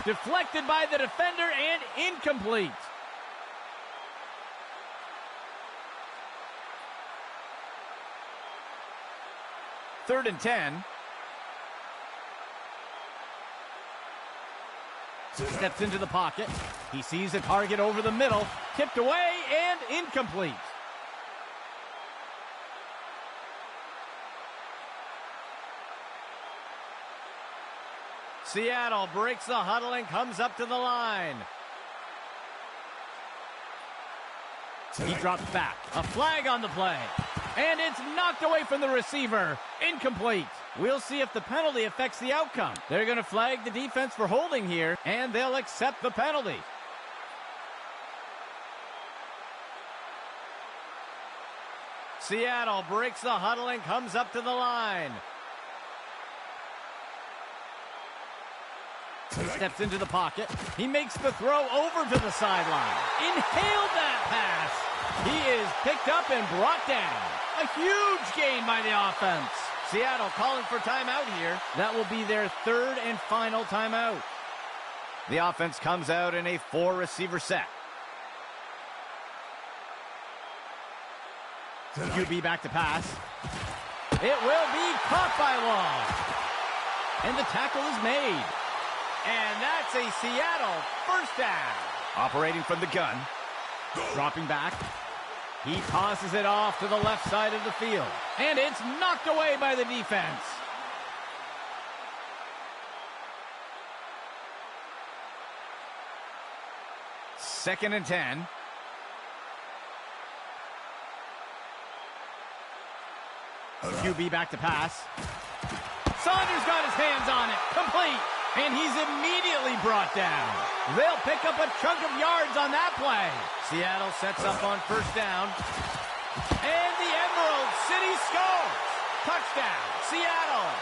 Deflected by the defender and incomplete. Third and 10. Steps into the pocket. He sees a target over the middle. Tipped away and incomplete. Seattle breaks the huddle and comes up to the line. He drops back. A flag on the play. And it's knocked away from the receiver. Incomplete. We'll see if the penalty affects the outcome. They're going to flag the defense for holding here, and they'll accept the penalty. Seattle breaks the huddle and comes up to the line. Steps into the pocket. He makes the throw over to the sideline. Inhaled that pass. He is picked up and brought down. A huge gain by the offense. Seattle calling for timeout here. That will be their 3rd and final timeout. The offense comes out in a 4-receiver set. QB back to pass. It will be caught by Long. And the tackle is made. And that's a Seattle first down. Operating from the gun. Dropping back. He tosses it off to the left side of the field. And it's knocked away by the defense. Second and 10. QB back to pass. Saunders got his hands on it. Complete. And he's immediately brought down. They'll pick up a chunk of yards on that play. Seattle sets up on first down. And the Emerald City scores. Touchdown, Seattle.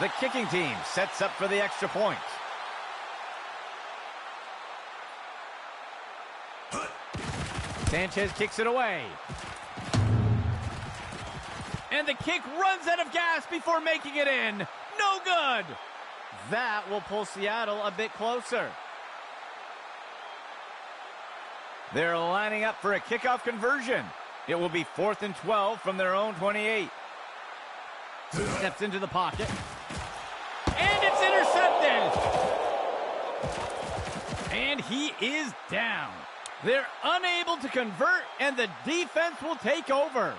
The kicking team sets up for the extra point. Sanchez kicks it away. And the kick runs out of gas before making it in. No good. That will pull Seattle a bit closer. They're lining up for a kickoff conversion. It will be 4th and 12 from their own 28. Steps into the pocket. And it's intercepted. And he is down. They're unable to convert, and the defense will take over.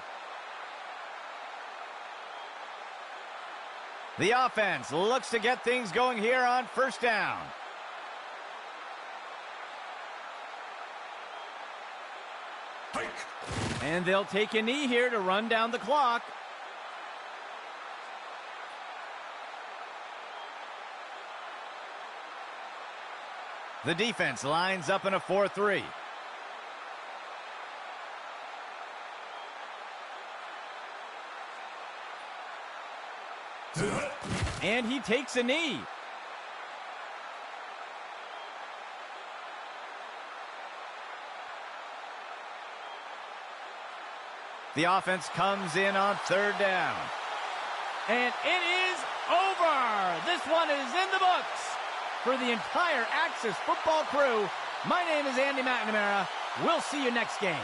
The offense looks to get things going here on first down. Hike. And they'll take a knee here to run down the clock. The defense lines up in a 4-3. And he takes a knee. The offense comes in on 3rd down. And it is over. This one is in the books. For the entire Axis football crew, my name is Andy McNamara. We'll see you next game.